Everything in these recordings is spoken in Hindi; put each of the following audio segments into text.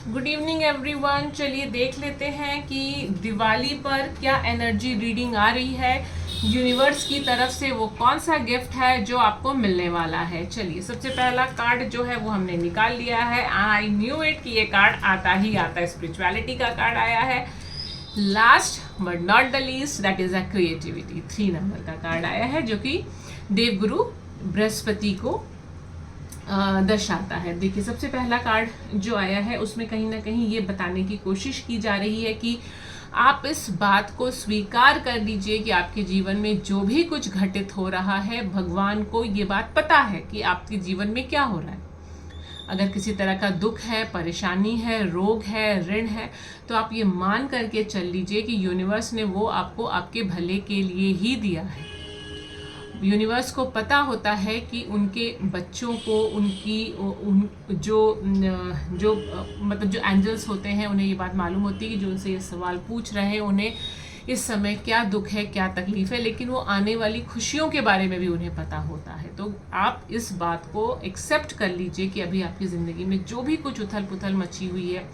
Good evening everyone. चलिए देख लेते हैं कि दिवाली पर क्या एनर्जी रीडिंग आ रही है यूनिवर्स की तरफ से। वो कौन सा गिफ्ट है जो आपको मिलने वाला है। चलिए सबसे पहला कार्ड जो है वो हमने निकाल लिया है। आई न्यू इट कि ये कार्ड आता ही आता है। स्पिरिचुअलिटी का कार्ड आया है। Last but not the least that is a creativity. 3 number का कार्ड आया है जो कि देवगुरु बृहस्पति को दर्शाता है। देखिए सबसे पहला कार्ड जो आया है उसमें कहीं ना कहीं ये बताने की कोशिश की जा रही है कि आप इस बात को स्वीकार कर लीजिए कि आपके जीवन में जो भी कुछ घटित हो रहा है, भगवान को ये बात पता है कि आपके जीवन में क्या हो रहा है। अगर किसी तरह का दुख है, परेशानी है, रोग है, ऋण है, तो आप ये मान करके चल लीजिए कि यूनिवर्स ने वो आपको आपके भले के लिए ही दिया है। यूनिवर्स को पता होता है कि उनके बच्चों को जो मतलब जो एंजल्स होते हैं उन्हें ये बात मालूम होती है कि जो उनसे ये सवाल पूछ रहे हैं उन्हें इस समय क्या दुख है, क्या तकलीफ है, लेकिन वो आने वाली खुशियों के बारे में भी उन्हें पता होता है। तो आप इस बात को एक्सेप्ट कर लीजिए कि अभी आपकी ज़िंदगी में जो भी कुछ उथल पुथल मची हुई है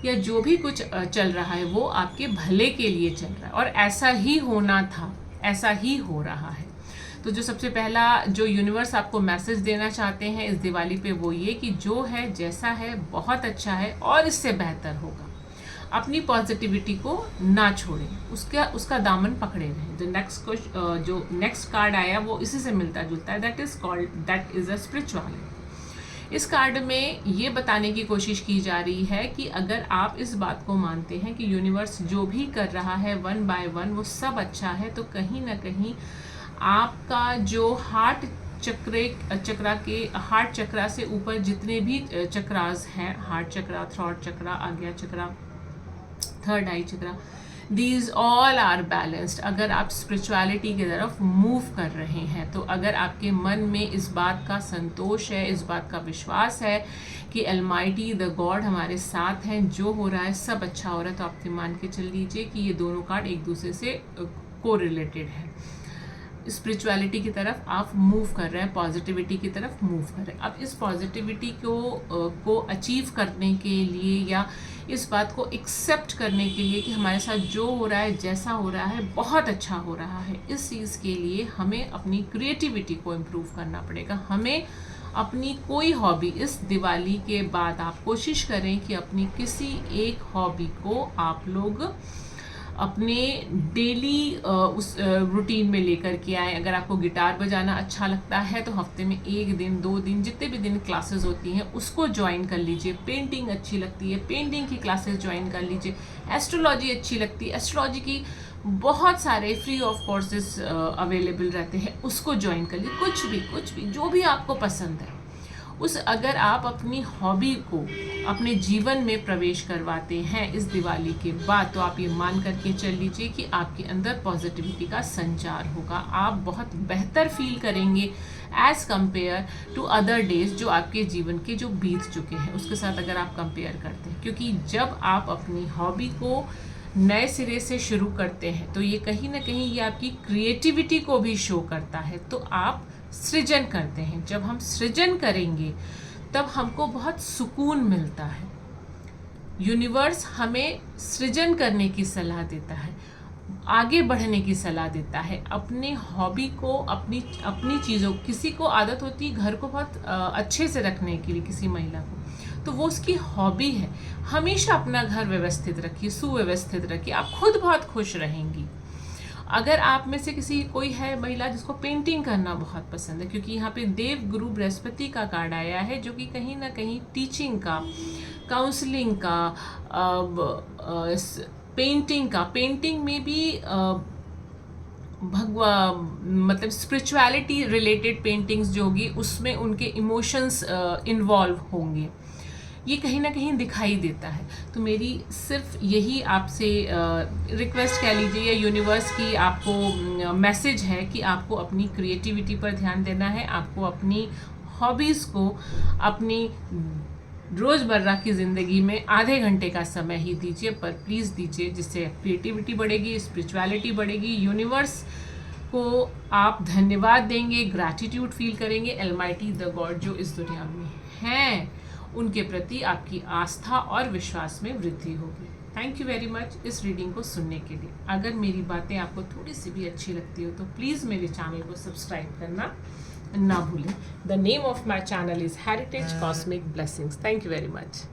या जो भी कुछ चल रहा है वो आपके भले के लिए चल रहा है और ऐसा ही होना था, ऐसा ही हो रहा है। तो जो सबसे पहला जो यूनिवर्स आपको मैसेज देना चाहते हैं इस दिवाली पे वो ये कि जो है जैसा है बहुत अच्छा है और इससे बेहतर होगा। अपनी पॉजिटिविटी को ना छोड़ें, उसका दामन पकड़े रहें। जो नेक्स्ट कार्ड आया वो इसी से मिलता जुलता है। That is a spirituality. इस कार्ड में ये बताने की कोशिश की जा रही है कि अगर आप इस बात को मानते हैं कि यूनिवर्स जो भी कर रहा है वन बाय वन वो सब अच्छा है, तो कहीं ना कहीं आपका जो हार्ट चक्रा से ऊपर जितने भी चक्रास हैं, heart chakra, throat chakra, Ajna chakra, third eye chakra, these all are balanced. अगर आप स्पिरिचुअलिटी की तरफ मूव कर रहे हैं, तो अगर आपके मन में इस बात का संतोष है, इस बात का विश्वास है कि अलमाइटी द गॉड हमारे साथ हैं, जो हो रहा है सब अच्छा हो रहा है, तो आप मान के चल लीजिए कि ये दोनों कार्ड एक दूसरे से को रिलेटेड है। स्पिरिचुअलिटी की तरफ आप मूव कर रहे हैं, पॉजिटिविटी की तरफ मूव कर रहे हैं। अब इस पॉजिटिविटी को अचीव करने के लिए या इस बात को एक्सेप्ट करने के लिए कि हमारे साथ जो हो रहा है, जैसा हो रहा है, बहुत अच्छा हो रहा है, इस चीज़ के लिए हमें अपनी क्रिएटिविटी को इम्प्रूव करना पड़ेगा। हमें अपनी कोई हॉबी इस दिवाली के बाद आप कोशिश करें कि अपनी किसी एक हॉबी को आप लोग अपने डेली उस रूटीन में लेकर के आए। अगर आपको गिटार बजाना अच्छा लगता है तो हफ्ते में 1 दिन 2 दिन जितने भी दिन क्लासेस होती हैं उसको ज्वाइन कर लीजिए। पेंटिंग अच्छी लगती है, पेंटिंग की क्लासेस ज्वाइन कर लीजिए। एस्ट्रोलॉजी अच्छी लगती है, एस्ट्रोलॉजी की बहुत सारे फ्री ऑफ कोर्सेज अवेलेबल रहते हैं, उसको ज्वाइन कर लीजिए। कुछ भी जो भी आपको पसंद है अगर आप अपनी हॉबी को अपने जीवन में प्रवेश करवाते हैं इस दिवाली के बाद, तो आप ये मान करके चल लीजिए कि आपके अंदर पॉजिटिविटी का संचार होगा। आप बहुत बेहतर फील करेंगे as compare to other days जो आपके जीवन के जो बीत चुके हैं उसके साथ अगर आप कंपेयर करते हैं। क्योंकि जब आप अपनी हॉबी को नए सिरे से शुरू करते हैं तो ये कहीं ना कहीं ये आपकी क्रिएटिविटी को भी शो करता है। तो आप सृजन करते हैं। जब हम सृजन करेंगे तब हमको बहुत सुकून मिलता है। यूनिवर्स हमें सृजन करने की सलाह देता है, आगे बढ़ने की सलाह देता है। अपने हॉबी को, अपनी चीज़ों, किसी को आदत होती है घर को बहुत अच्छे से रखने के लिए, किसी महिला को, तो वो उसकी हॉबी है। हमेशा अपना घर व्यवस्थित रखिए, सुव्यवस्थित रखिए, आप खुद बहुत खुश रहेंगी। अगर आप में से कोई है महिला जिसको पेंटिंग करना बहुत पसंद है, क्योंकि यहाँ पे देव गुरु बृहस्पति का कार्ड आया है जो कि कहीं ना कहीं टीचिंग का, काउंसलिंग का, पेंटिंग में भी मतलब स्पिरिचुअलिटी रिलेटेड पेंटिंग्स जो होगी उसमें उनके इमोशंस इन्वॉल्व होंगे, ये कहीं ना कहीं दिखाई देता है। तो मेरी सिर्फ यही आपसे रिक्वेस्ट कह लीजिए या यूनिवर्स की आपको मैसेज है कि आपको अपनी क्रिएटिविटी पर ध्यान देना है। आपको अपनी हॉबीज़ को अपनी रोज़मर्रा की ज़िंदगी में आधे घंटे का समय ही दीजिए, पर प्लीज़ दीजिए, जिससे क्रिएटिविटी बढ़ेगी, स्पिरिचुअलिटी बढ़ेगी। यूनिवर्स को आप धन्यवाद देंगे, ग्रैटिट्यूड फील करेंगे, अलमाइटी द गॉड जो इस दुनिया में हैं उनके प्रति आपकी आस्था और विश्वास में वृद्धि होगी। थैंक यू वेरी मच इस रीडिंग को सुनने के लिए। अगर मेरी बातें आपको थोड़ी सी भी अच्छी लगती हो तो प्लीज़ मेरे चैनल को सब्सक्राइब करना ना भूलें। The name of my channel is heritage cosmic blessings. Thank you very much.